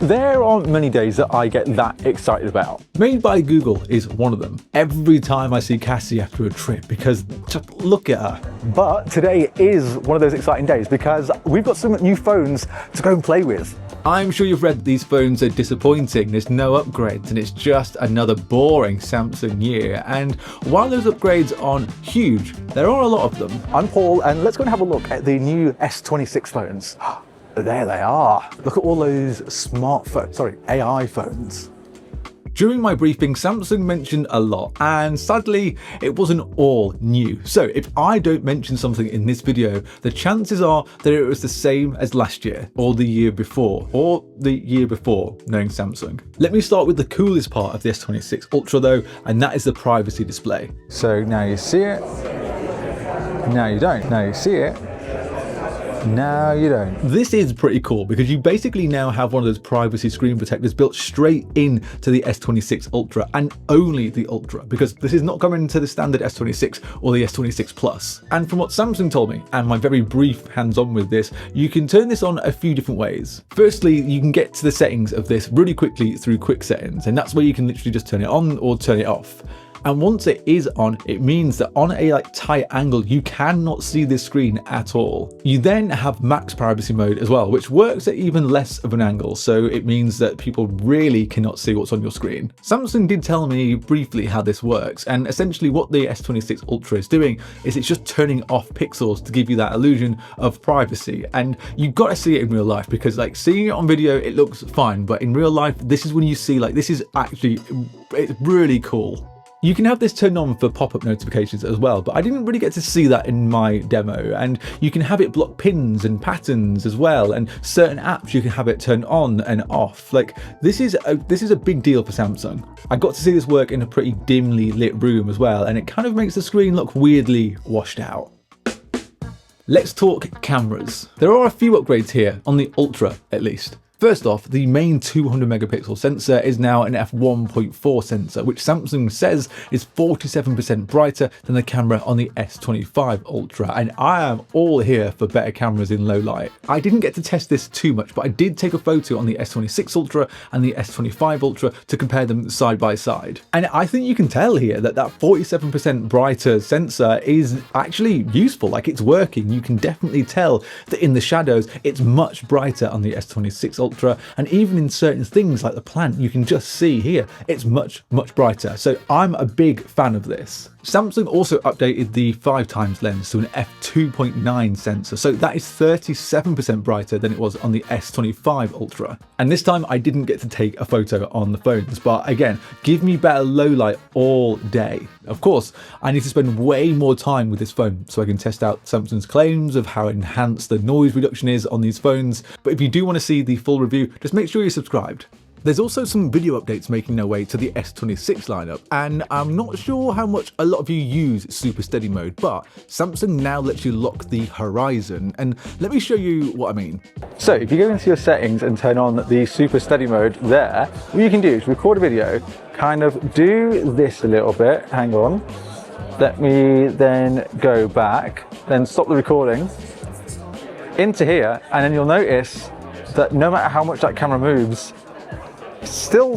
There aren't many days that I get that excited about. Made by Google is one of them. Every time I see Cassie after a trip, because just look at her. But today is one of those exciting days because we've got some new phones to go and play with. I'm sure you've read these phones are disappointing, there's no upgrades, and it's just another boring Samsung year. And while those upgrades aren't huge, there are a lot of them. I'm Paul, and let's go and have a look at the new S26 phones. There they are. Look at all those AI phones. During my briefing, Samsung mentioned a lot, and sadly, it wasn't all new. So if I don't mention something in this video, the chances are that it was the same as last year, or the year before, knowing Samsung. Let me start with the coolest part of the S26 Ultra though, and that is the privacy display. So now you see it, now you don't. Now you see it, now you don't. This is pretty cool because you basically now have one of those privacy screen protectors built straight into the S26 Ultra, and only the Ultra, because this is not coming to the standard S26 or the S26 Plus. And from what Samsung told me, and my very brief hands-on with this, you can turn this on a few different ways. Firstly, you can get to the settings of this really quickly through quick settings, and that's where you can literally just turn it on or turn it off. And once it is on, it means that on a tight angle, you cannot see this screen at all. You then have max privacy mode as well, which works at even less of an angle. So it means that people really cannot see what's on your screen. Samsung did tell me briefly how this works. And essentially what the S26 Ultra is doing is it's just turning off pixels to give you that illusion of privacy. And you've got to see it in real life, because seeing it on video, it looks fine. But in real life, this is when you see this is actually, it's really cool. You can have this turned on for pop-up notifications as well, but I didn't really get to see that in my demo. And you can have it block pins and patterns as well, and certain apps you can have it turned on and off. This is a big deal for Samsung. I got to see this work in a pretty dimly lit room as well, and it kind of makes the screen look weirdly washed out. Let's talk cameras. There are a few upgrades here, on the Ultra at least. First off, the main 200 megapixel sensor is now an f1.4 sensor, which Samsung says is 47% brighter than the camera on the S25 Ultra, and I am all here for better cameras in low light. I didn't get to test this too much, but I did take a photo on the S26 Ultra and the S25 Ultra to compare them side by side. And I think you can tell here that 47% brighter sensor is actually useful, it's working. You can definitely tell that in the shadows, it's much brighter on the S26 Ultra. And even in certain things like the plant, you can just see here, it's much brighter. So I'm a big fan of this. Samsung also updated the 5x lens to an f2.9 sensor, so that is 37% brighter than it was on the S25 Ultra. And this time I didn't get to take a photo on the phones, but again, give me better low light all day. Of course, I need to spend way more time with this phone so I can test out Samsung's claims of how enhanced the noise reduction is on these phones. But if you do want to see the full review, just make sure you're subscribed. There's also some video updates making their way to the S26 lineup, and I'm not sure how much a lot of you use super steady mode, but Samsung now lets you lock the horizon, and let me show you what I mean. So if you go into your settings and turn on the super steady mode there, what you can do is record a video, kind of do this a little bit, hang on, let me then go back, then stop the recording, into here, and then you'll notice that no matter how much that camera moves, still,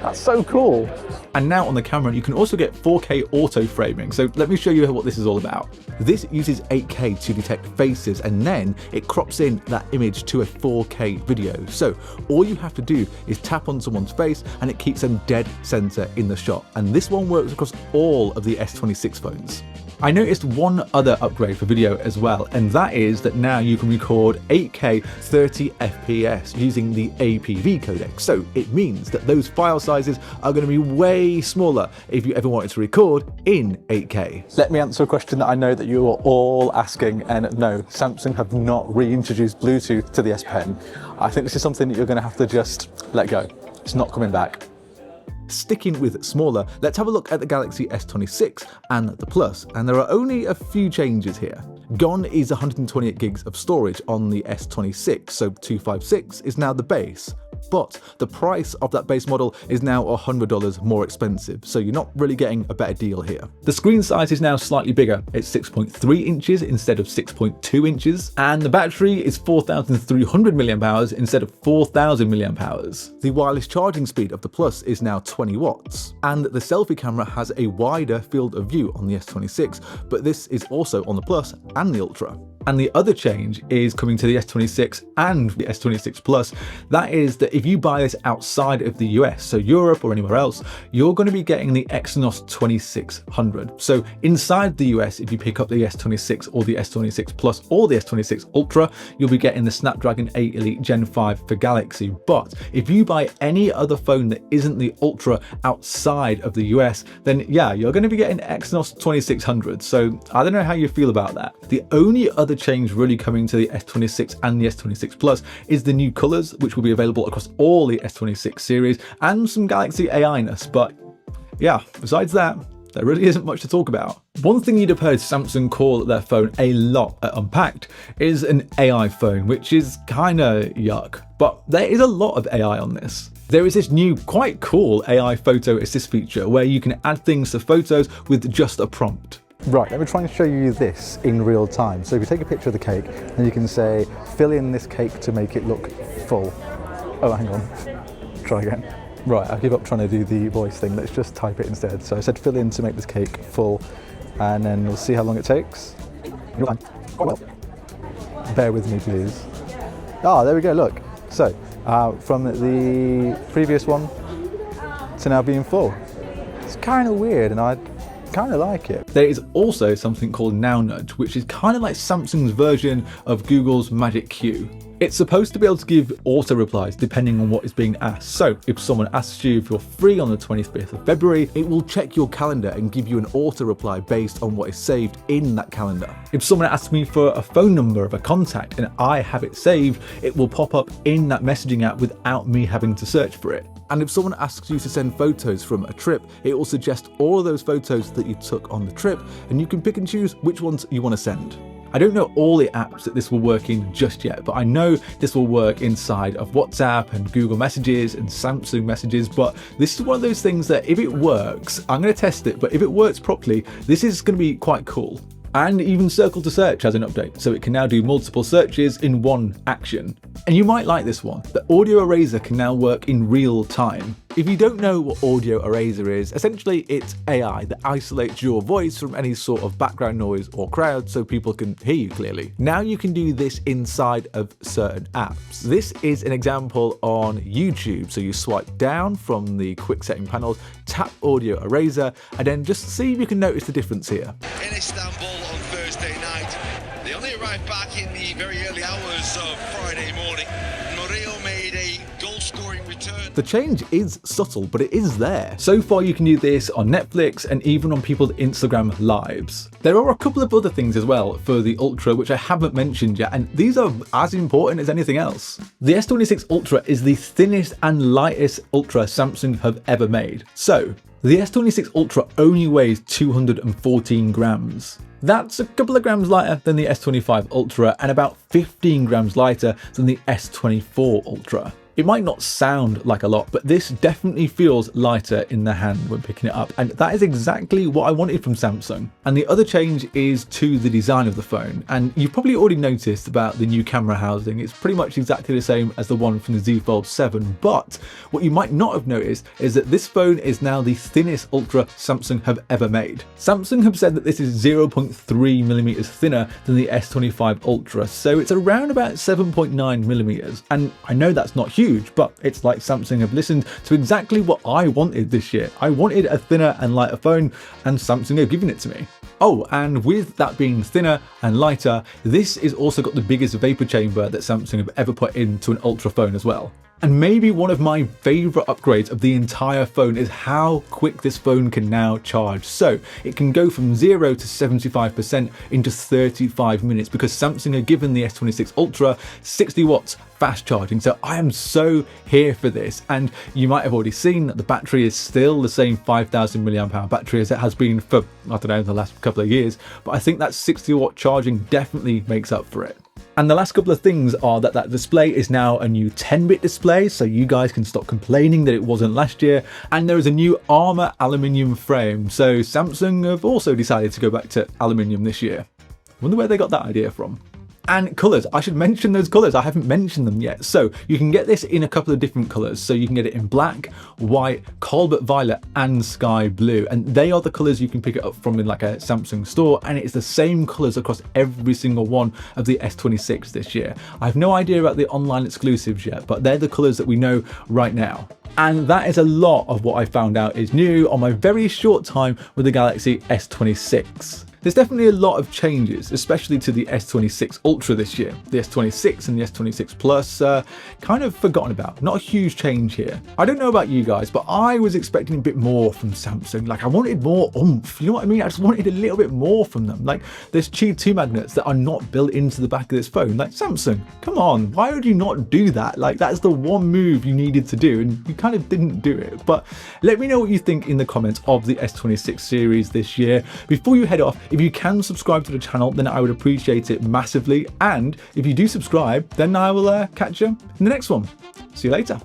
that's so cool. And now on the camera, you can also get 4K auto framing. So let me show you what this is all about. This uses 8K to detect faces, and then it crops in that image to a 4K video. So all you have to do is tap on someone's face and it keeps them dead center in the shot. And this one works across all of the S26 phones. I noticed one other upgrade for video as well, and that is that now you can record 8K 30 FPS using the APV codec. So it means that those file sizes are going to be way smaller if you ever wanted to record in 8K. Let me answer a question that I know that you are all asking, and no, Samsung have not reintroduced Bluetooth to the S Pen. I think this is something that you're going to have to just let go. It's not coming back. Sticking with smaller, let's have a look at the Galaxy S26 and the Plus, and there are only a few changes here. Gone is 128 gigs of storage on the S26, so 256 is now the base. but the price of that base model is now $100 more expensive, so you're not really getting a better deal here. The screen size is now slightly bigger. It's 6.3 inches instead of 6.2 inches, and the battery is 4,300 milliamp hours instead of 4,000 milliamp hours. The wireless charging speed of the Plus is now 20 watts, and the selfie camera has a wider field of view on the S26, but this is also on the Plus and the Ultra. And the other change is coming to the S26 and the S26 Plus. That is that if you buy this outside of the US, so Europe or anywhere else, you're going to be getting the Exynos 2600. So inside the US, if you pick up the S26 or the S26 Plus or the S26 Ultra, you'll be getting the Snapdragon 8 Elite Gen 5 for Galaxy. But if you buy any other phone that isn't the Ultra outside of the US, then yeah, you're going to be getting Exynos 2600. So I don't know how you feel about that. The only other change really coming to the S26 and the S26 Plus is the new colors, which will be available across all the S26 series, and some Galaxy AI-ness. But yeah, besides that, there really isn't much to talk about. One thing you'd have heard Samsung call their phone a lot at Unpacked is an AI phone, which is kinda yuck. But there is a lot of AI on this. There is this new, quite cool AI photo assist feature where you can add things to photos with just a prompt. Right, let me try and show you this in real time. So if you take a picture of the cake, then you can say, fill in this cake to make it look full. Oh, hang on, try again. Right, I give up trying to do the voice thing, let's just type it instead. So I said fill in to make this cake full, and then we'll see how long it takes. Bear with me, please. Ah, there we go, look. So, from the previous one to now being full. It's kind of weird, and I kind of like it. There is also something called Now Nudge, which is kind of like Samsung's version of Google's Magic Queue. It's supposed to be able to give auto replies depending on what is being asked. So if someone asks you if you're free on the 25th of February, it will check your calendar and give you an auto reply based on what is saved in that calendar. If someone asks me for a phone number of a contact and I have it saved, it will pop up in that messaging app without me having to search for it. And if someone asks you to send photos from a trip, it will suggest all of those photos that you took on the trip, and you can pick and choose which ones you want to send. I don't know all the apps that this will work in just yet, but I know this will work inside of WhatsApp and Google Messages and Samsung Messages, but this is one of those things that if it works, I'm going to test it, but if it works properly, this is going to be quite cool. And even Circle to Search has an update, so it can now do multiple searches in one action. And you might like this one. The Audio Eraser can now work in real time. If you don't know what Audio Eraser is, essentially it's AI that isolates your voice from any sort of background noise or crowd so people can hear you clearly. Now you can do this inside of certain apps. This is an example on YouTube. So you swipe down from the quick setting panel, tap Audio Eraser, and then just see if you can notice the difference here. In Istanbul on Thursday night, they only arrived back in the very early hours of Friday morning. Murillo made a goal-scoring return. The change is subtle, but it is there. So far you can do this on Netflix and even on people's Instagram lives. There are a couple of other things as well for the Ultra which I haven't mentioned yet, and these are as important as anything else. The S26 Ultra is the thinnest and lightest Ultra Samsung have ever made. So the S26 Ultra only weighs 214 grams. That's a couple of grams lighter than the S25 Ultra and about 15 grams lighter than the S24 Ultra. It might not sound like a lot, but this definitely feels lighter in the hand when picking it up, and that is exactly what I wanted from Samsung. And the other change is to the design of the phone, and you've probably already noticed about the new camera housing. It's pretty much exactly the same as the one from the Z Fold 7, but what you might not have noticed is that this phone is now the thinnest Ultra Samsung have ever made. Samsung have said that this is 0.3 millimeters thinner than the S25 Ultra, so it's around about 7.9 millimeters, and I know that's not huge, but it's like Samsung have listened to exactly what I wanted this year. I wanted a thinner and lighter phone, and Samsung have given it to me. Oh, and with that being thinner and lighter, this is also got the biggest vapor chamber that Samsung have ever put into an Ultra phone as well. And maybe one of my favorite upgrades of the entire phone is how quick this phone can now charge. So it can go from 0 to 75% in just 35 minutes because Samsung have given the S26 Ultra 60 watts fast charging. So I am so here for this. And you might have already seen that the battery is still the same 5,000 milliamp hour battery as it has been for, I don't know, the last couple of years. But I think that 60 watt charging definitely makes up for it. And the last couple of things are that that display is now a new 10-bit display, so you guys can stop complaining that it wasn't last year. And there is a new Armor aluminium frame, so Samsung have also decided to go back to aluminium this year. Wonder where they got that idea from. And colours, I should mention those colours, I haven't mentioned them yet. So you can get this in a couple of different colours. So you can get it in black, white, cobalt violet and sky blue. And they are the colours you can pick it up from in like a Samsung store. And it's the same colours across every single one of the S26 this year. I have no idea about the online exclusives yet, but they're the colours that we know right now. And that is a lot of what I found out is new on my very short time with the Galaxy S26. There's definitely a lot of changes, especially to the S26 Ultra this year. The S26 and the S26 Plus kind of forgotten about. Not a huge change here. I don't know about you guys, but I was expecting a bit more from Samsung. Like I wanted more oomph, you know what I mean? I just wanted a little bit more from them. Like there's Qi 2 magnets that are not built into the back of this phone. Like Samsung, come on, why would you not do that? Like that's the one move you needed to do and you kind of didn't do it. But let me know what you think in the comments of the S26 series this year. Before you head off, if you can subscribe to the channel, then I would appreciate it massively. And if you do subscribe, then I will catch you in the next one. See you later.